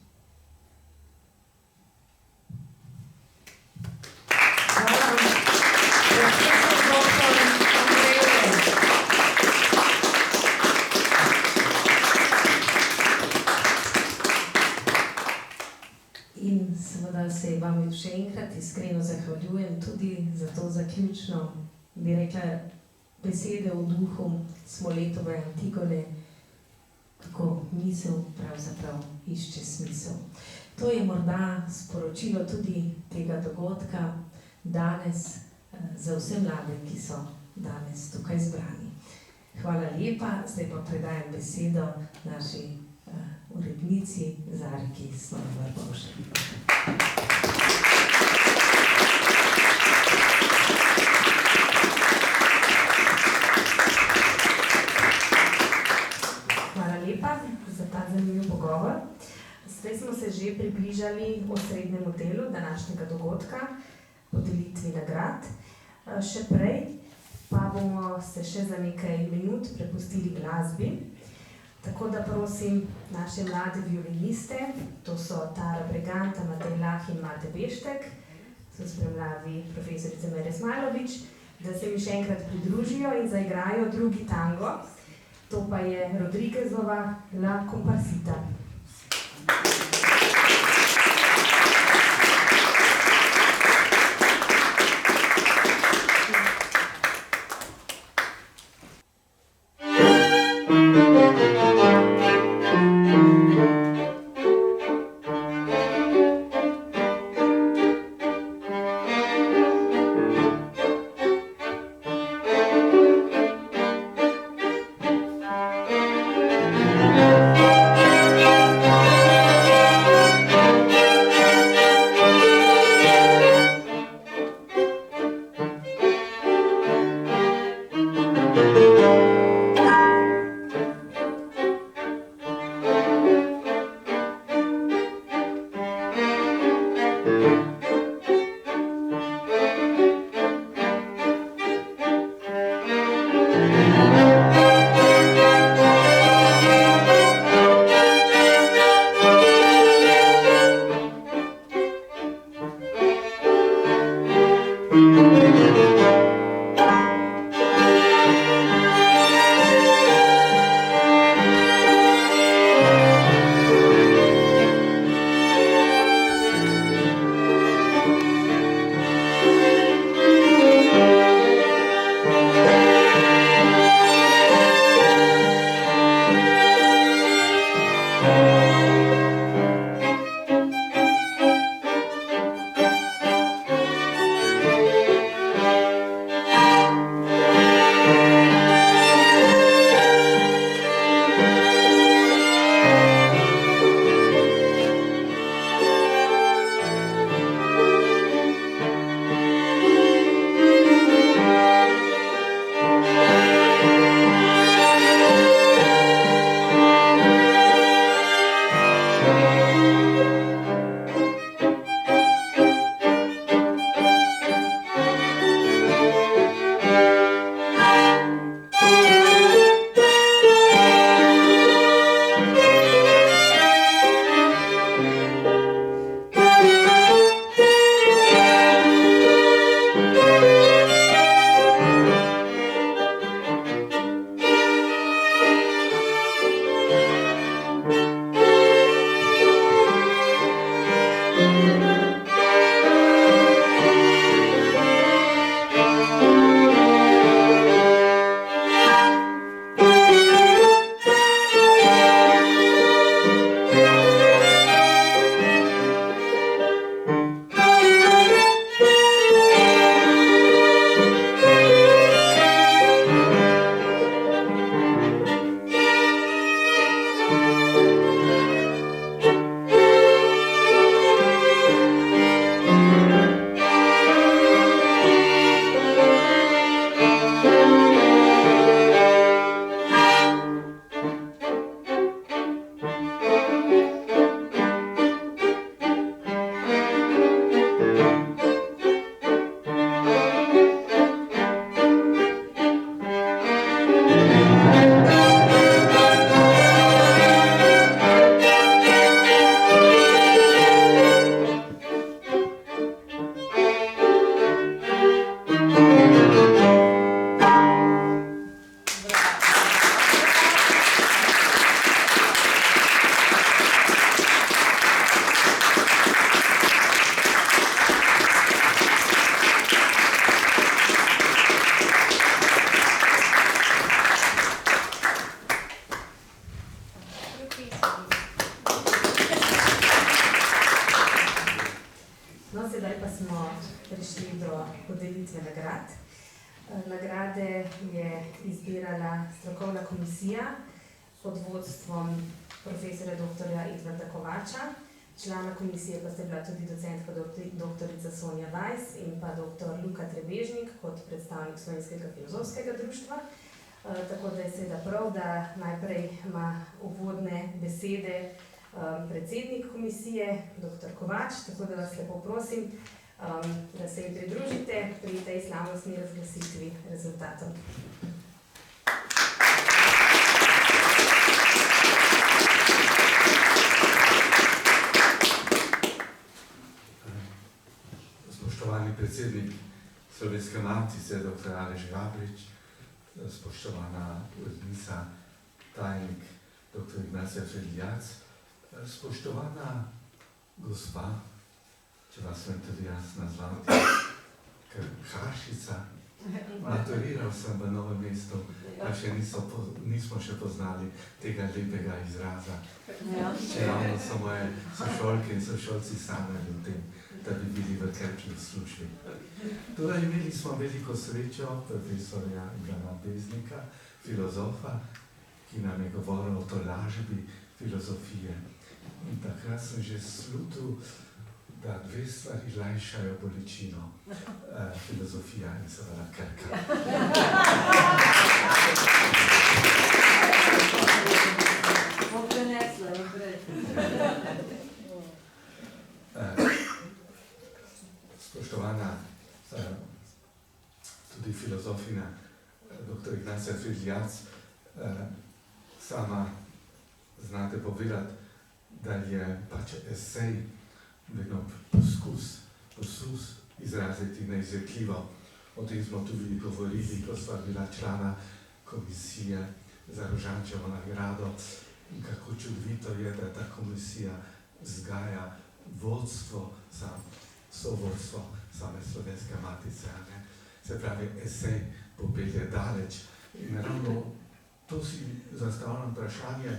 In seveda se vam še enkrat iskreno zahvaljujem tudi za to zaključno, bi rekla, besede v duhu Smoletove Antigone, kako misel pravzaprav išče smisel. To je morda sporočilo tudi tega dogodka danes za vse mlade, ki so danes tukaj zbrani. Hvala lepa, zdaj pa predajam besedo naši urednici Zarki Snover-Bovšek. Hvala lepa za ta zanimiv pogovor. Zdaj smo se že približali osrednjemu delu današnjega dogodka, podelitvi nagrad. Še prej pa bomo se še za nekaj minut prepustili glasbi. Tako da prosim naše mlade violiniste, to so Tara Breganta, Matej Lah in Mate Beštek, so spremljavi profesorice Mere Smajlović, da se mi še enkrat pridružijo in zaigrajo drugi tango. To pa je Rodriguezova La Comparsita. Thank you. prišli do podelitve nagrad. Nagrade je izbirala strokovna komisija pod vodstvom profesorja dr. Edvarda Kovača. Člana komisije pa sta bila tudi docentka dr. Sonja Weiss in pa dr. Luka Trebežnik kot predstavnik Slovenskega filozofskega društva. Tako da je seveda prav, da najprej ima uvodne besede predsednik komisije, dr. Kovač, tako da vas lepo prosim, da se jim pridružite pri tej slavnostni razglasitvi rezultatov. Spoštovani predsednik Slovenske matice, dr. Aleš Gabrič, spoštovana urednica, tajnik dr. Ignacija Fridljac, spoštovana gospa, če vas smem tudi jaz nazvati, Krkašica. Maturiral sem v Novem mestu, pa še nismo še poznali tega lepega izraza. Čeravno so moje sošolke in sošolci sanjali o tem, da bi bili v krčni službi. Torej, imeli smo veliko srečo profesorja Ivana Beznika, filozofa, ki nam je govoril o tolažbi filozofije. In takrat sem že slutil, da dve stvari lajšajo bolečino, filozofija in seveda Krka. Spoštovana tudi filozofina dr. Ignacija Fridljac, sama znate povedati, da je pač esej vedno poskus izraziti neizrekljivo. O tem smo tudi govorili, ko sva bila člana komisije za Rožančevo nagrado in kako čudovito je, da ta komisija vzgaja vodstvo, sovodstvo same Slovenske matice. Se pravi, esej popelje daleč. In ravno to si zastavljam vprašanje,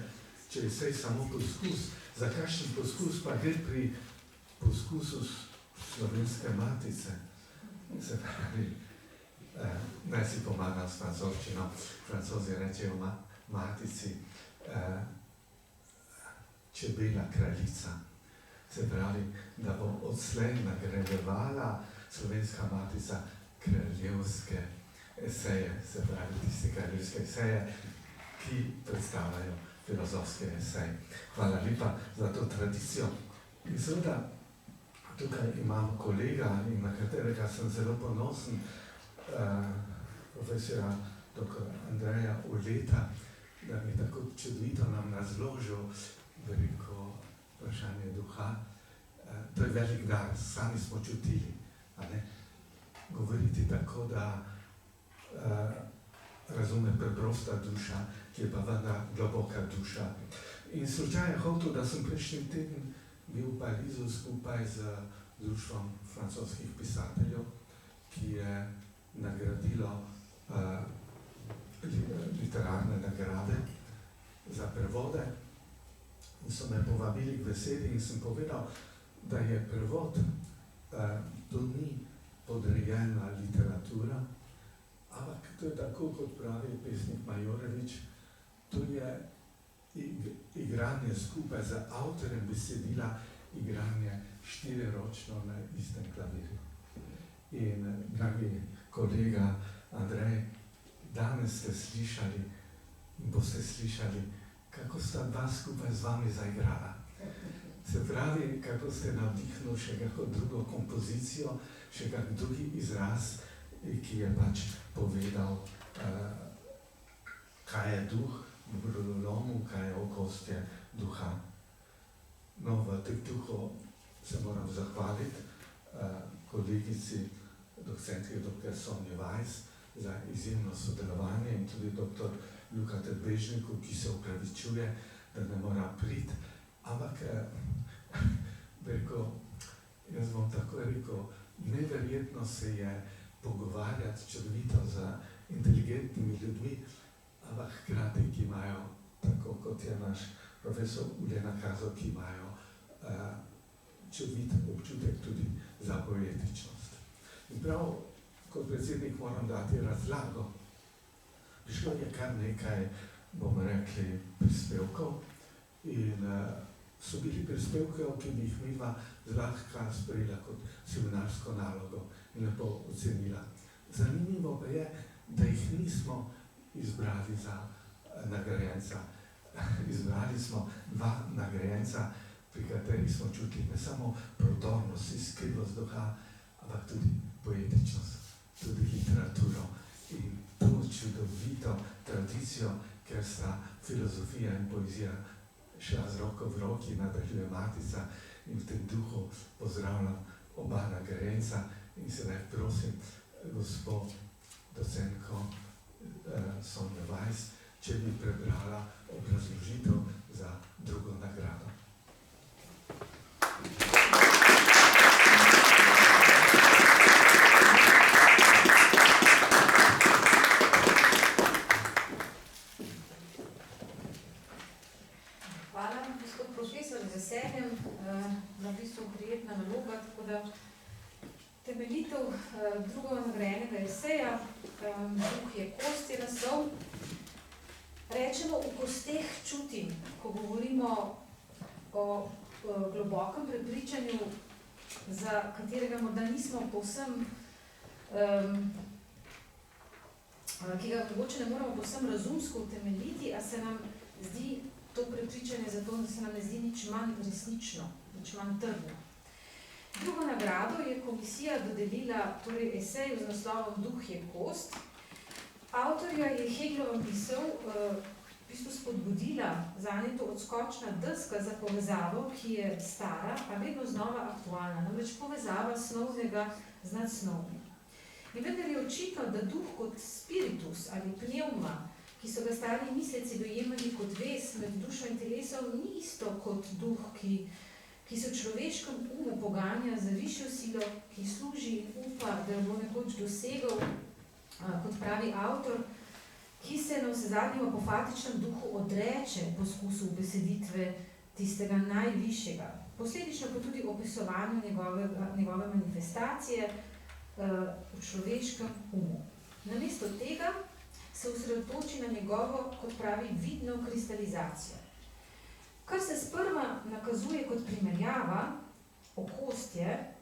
če je esej samo poskus, za kakšen poskus pa gre pri poskusu Slovenske matice. Se pravi, naj si pomagam s francozščino. Francozi rečejo matici čebela kraljica. Se pravi, da bo odslej nagrajevala Slovenska matica kraljevske eseje, se pravi tiste kraljevske eseje, ki predstavljajo filozofske eseje. Hvala lepa za to tradicijo. In seveda, tukaj imam kolega, na katerega sem zelo ponosen, profesora dr. Andreja Uleta, da mi tako čudovito nam razložil veliko vprašanje duha. To je velik dar, sami smo čutili. Govoriti tako, da razume preprosta duša, ki je pa vendar globoka duša. In slučaj je hotel, da sem prejšnji teden bil v Parizu skupaj z društvom francoskih pisateljev, ki je nagradilo literarne nagrade za prevode. In so me povabili k besedi in sem povedal, da je prevod, to ni podrejena literatura, ampak to je tako, kot pravi pesnik Majorevič, to je igranje skupaj z avtorjem besedila, igranje štiriročno na istem klavirju. In, dragi kolega Andrej, danes ste slišali in boste slišali, kako sta dva skupaj z vami zaigrala. Se pravi, kako ste navdihnuli še kako drugo kompozicijo, še kak drugi izraz, ki je pač povedal, kaj je duh v brodolomu, kaj je okostje duha. No, v tem duhu se moram zahvaliti kolegici docentki dr. Sonji Weiss za izjemno sodelovanje in tudi dr. Luka Trebežniku, ki se opravičuje, da ne mora priti. Ampak, jaz bom tako rekel, neverjetno se je pogovarjati čudovito z inteligentnimi ljudmi, ampak hkrati, ki imajo, tako kot je naš profesor Ule nakazal, ki imajo čudovit občutek tudi za poetičnost. čeprav kot predsednik moram dati razlago, prišlo je kar nekaj, bomo rekli, prispevkov in so bili prispevki, ki bi jih midva zlahka sprejela kot seminarsko nalogo in lepo ocenila. Zanimivo pa je, da jih nismo izbrali za nagrajenca. Izbrali smo dva nagrajenca, pri katerih smo čutili ne samo prodornost, iskrivost duha, ampak tudi poetičnost, tudi literaturo in to čudovito tradicijo, ker sta filozofija in poezija šla z roko v roki, nadaljuje Matica in v tem duhu pozdravljam oba nagrajenca in sedaj prosim gospo docentko Sonjo Weiss, če bi prebrala obrazložitev za drugo nagrado. Hvala, gospod profesor, z veseljem. Na bistvu prijetna naloga, tako da temeljitev drugo nagrajenega eseja, Duh je kost, je naslov. Rečemo, v kosteh čutim, ko govorimo o globokem prepričanju, za katerega morda nismo povsem, ki ga mogoče ne moramo povsem razumsko utemeljiti, a se nam zdi to prepričanje zato, da se nam ne zdi nič manj resnično, nič manj trdno. Drugo nagrado je komisija dodelila torej eseju z naslovom Duh je kost. Avtorja je Hegelova misel v bistvu spodbudila zanje to odskočna deska za povezavo, ki je stara, a vedno znova aktualna, namreč povezava snovnega z nadsnovnim. In vendar je očitno, da duh kot spiritus ali pnevma, ki so ga stari misleci dojemali kot vez med dušo in telesom, ni isto kot duh, ki se v človeškem umu poganja za višjo silo, ki služi in upa, da jo bo nekoč dosegel, kot pravi avtor, ki se na vsezadnjem apofatičnem duhu odreče poskusu ubeseditve tistega najvišjega. Posledično pa tudi opisovanju njegove manifestacije v človeškem umu. Namesto tega se osredotoči na njegovo, kot pravi, vidno kristalizacijo. Kar se sprva nakazuje kot primerjava, okostje,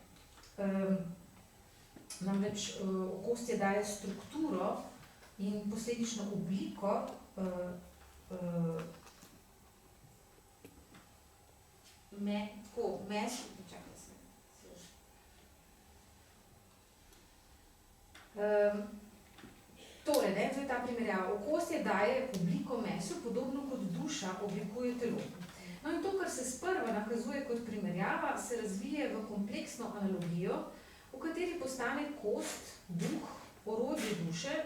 namreč okostje daje strukturo in posledično obliko torej, to je ta primerjava. Okostje daje obliko mesu, podobno kot duša oblikuje telo. No in to, kar se sprva nakazuje kot primerjava, se razvije v kompleksno analogijo, v kateri postane kost, duh, orodje duše,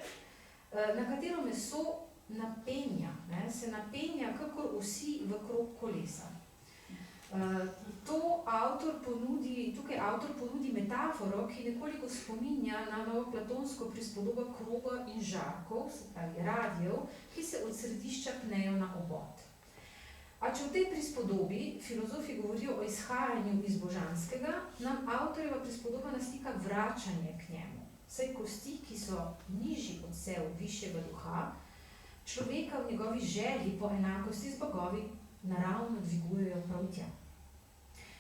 na katero meso napenja, se napenja kakor osi v krog kolesa. Tukaj avtor ponudi metaforo, ki nekoliko spominja na novoplatonsko prispodobo kroga in žarkov, se pravi radijev, ki se od središča pnejo na obod. A če v tej prispodobi filozofi govorijo o izhajanju iz božanskega, nam avtorjeva prispodoba naslika vračanje k njemu. Saj kosti, ki so nižji od sev višjega duha, človeka v njegovi želji po enakosti z bogovi naravno dvigujejo prav tja.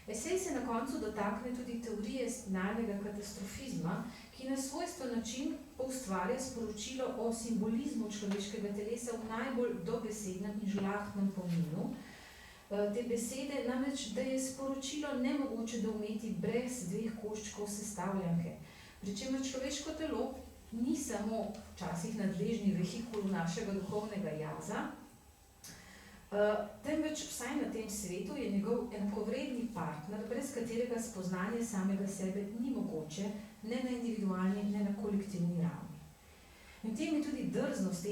Esej se na koncu dotakne tudi teorije znanega katastrofizma, ki na svojstven način poustvarja sporočilo o simbolizmu človeškega telesa v najbolj dobesednem in žlahtnem pomenu. Te besede namreč, da je sporočilo nemogoče doumeti brez dveh koščkov sestavljanke, pri čemer človeško telo ni samo včasih nadležni vehikul našega duhovnega jaza, temveč vsaj na tem svetu je njegov enakovredni partner, brez katerega spoznanje samega sebe ni mogoče, ne na individualni, ne na kolektivni ravni. In tem je tudi drznost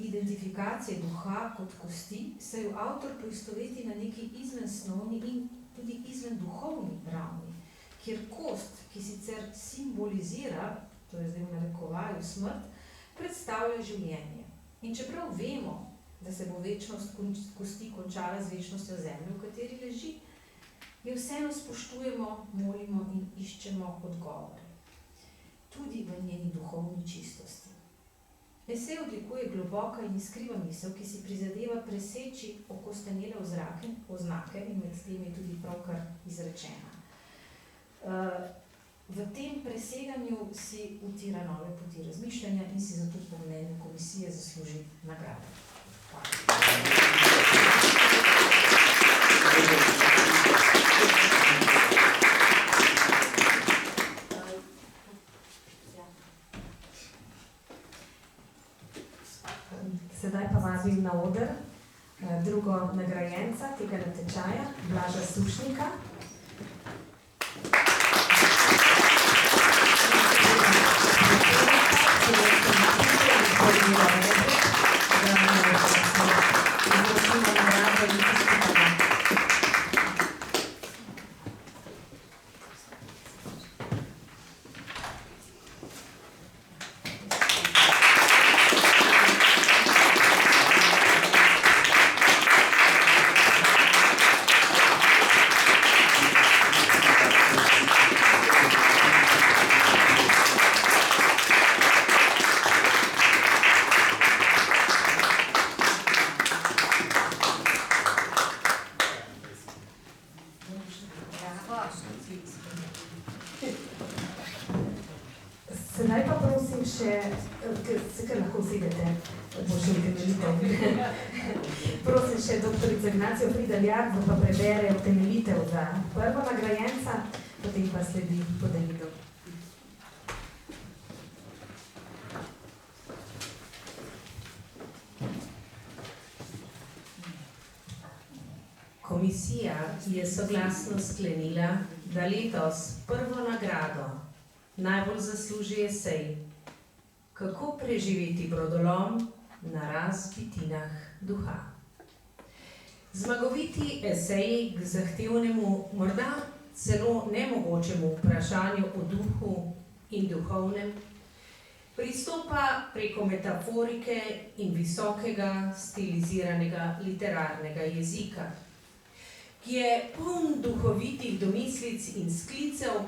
identifikacije duha kot kosti, saj jo avtor poistoveti na neki izvensnovni in tudi izvenduhovni ravni, kjer kost, ki sicer simbolizira, to je zdaj v narekovaju smrt, predstavlja življenje. In čeprav vemo, da se bo večnost kosti končala z večnostjo zemlje, v kateri leži, jo vseeno spoštujemo, molimo in iščemo odgovore. Tudi duhovni čistosti. Esej odlikuje globoka in iskriva misel, ki si prizadeva preseči okostenele oznake in med temi tudi pravkar izrečena. V tem preseganju si utira nove poti razmišljanja in si zato po mnenju komisije zasluži nagrado. Sedaj pa vabim na oder drugo nagrajenca tega natečaja, Blaža Sušnika. Sedaj pa prosim še, se kar lahko usedete, bo še utemeljitev. Prosim še doktorica Ignacio Frideljak, bo pa prebere utemeljitev za prvo nagrajenca, potem pa sledi podelitev. Komisija je soglasno sklenila, da letos prvo nagrado najbolj zasluži esej Kako preživeti brodolom na razbitinah duha. Zmagoviti esej k zahtevnemu, morda celo nemogočemu vprašanju o duhu in duhovnem pristopa preko metaforike in visokega stiliziranega literarnega jezika, ki je poln duhovitih domislic in sklicev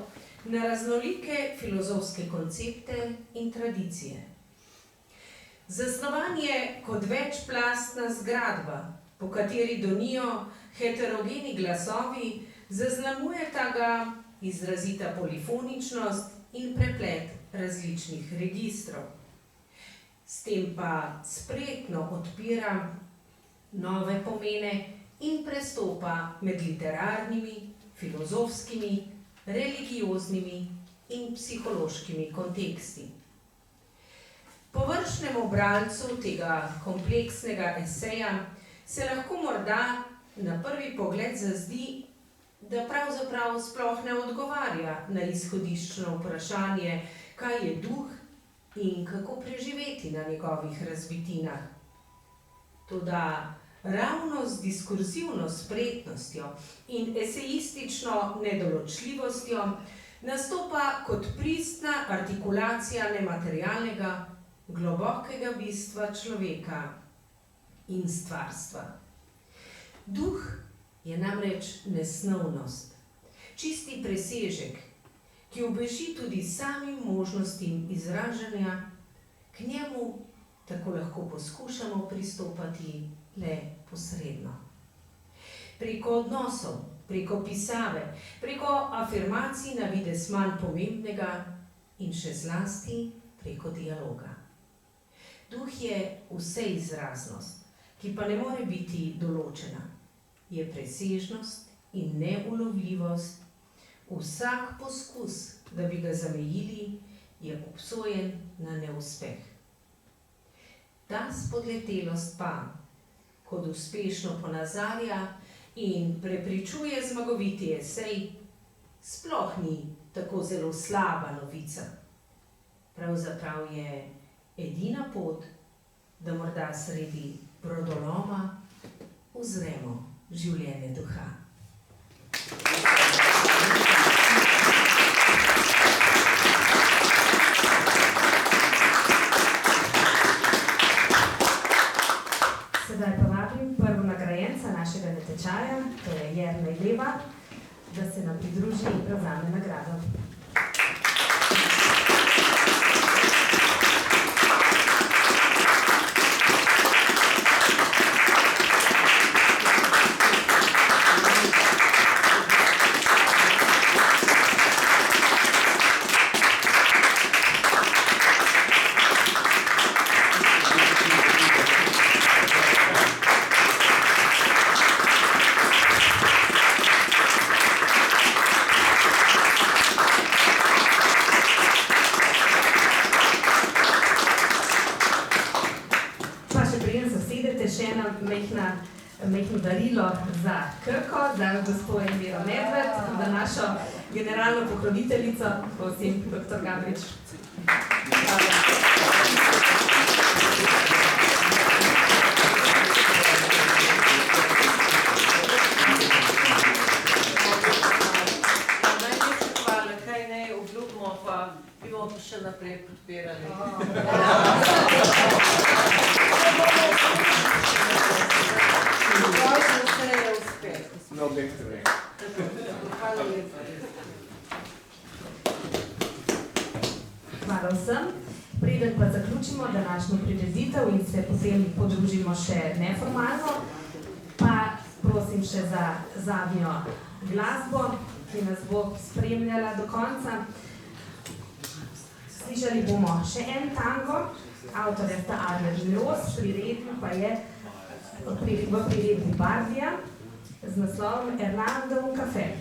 na raznolike filozofske koncepte in tradicije. Zasnovan je kot večplastna zgradba, po kateri donijo heterogeni glasovi, zaznamujeta ga izrazita polifoničnost in preplet različnih registrov. S tem pa spretno odpira nove pomene in prestopa med literarnimi, filozofskimi, religioznimi in psihološkimi konteksti. Površnemu bralcu tega kompleksnega eseja se lahko morda na prvi pogled zazdi, da pravzaprav sploh ne odgovarja na izhodiščno vprašanje, kaj je duh in kako preživeti na njegovih razbitinah. Toda ravno z diskurzivno spretnostjo in esejistično nedoločljivostjo nastopa kot pristna artikulacija nematerialnega, globokega bistva človeka in stvarstva. Duh je namreč nesnovnost, čisti presežek, ki ubeži tudi samim možnostim izražanja, k njemu tako lahko poskušamo pristopati le posredno. Preko odnosov, preko pisave, preko afirmacij na videz manj pomembnega in še zlasti preko dialoga. Duh je vseizraznost, ki pa ne more biti določena. Je presežnost in neulovljivost. Vsak poskus, da bi ga zamejili, je obsojen na neuspeh. Ta spodletelost pa, kot uspešno ponazarja in prepričuje zmagoviti esej, sploh ni tako zelo slaba novica. Pravzaprav je edina pot, da morda sredi brodoloma uzremo življenje duha. Sedaj pa vabim prvo nagrajenca našega natečaja, to je Jernej Leva, da se nam pridruži in prevzame nagrado. majhno darilo za Krko, za gospod Elviro Medved, za našo generalno pokroviteljico, prosim, dr. Gabrič. Bomo pa še naprej podpirali. No victory. Hvala lepa. Hvala vsem. Preden pa zaključimo današnjo prireditev in se potem podružimo še neformalno, pa prosim še za zadnjo glasbo, ki nas bo spremljala do konca. Slišali bomo še en tango, avtor je sta Adler Žmiros, priredil pa je v priredbi Bardija z naslovom Hernando un café.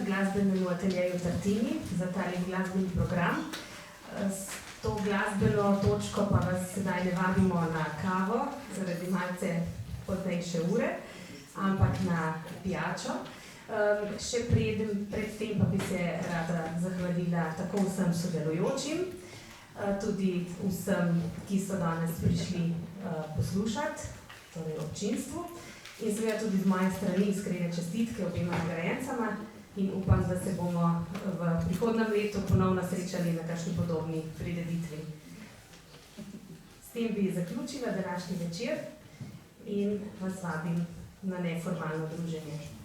glasbenemu ateljeju Tartini za tale glasbeni program. S to glasbeno točko pa vas sedaj ne vabimo na kavo, zaradi malce poznejše ure, ampak na pijačo. Še predtem pa bi se rada zahvalila tako vsem sodelujočim, tudi vsem, ki so danes prišli poslušati, torej občinstvu. In seveda tudi z moje strani iskrene čestitke obema nagrajencama in upam, da se bomo v prihodnjem letu ponovno srečali na kakšni podobni prireditvi. S tem bi zaključila današnji večer in vas vabim na neformalno druženje.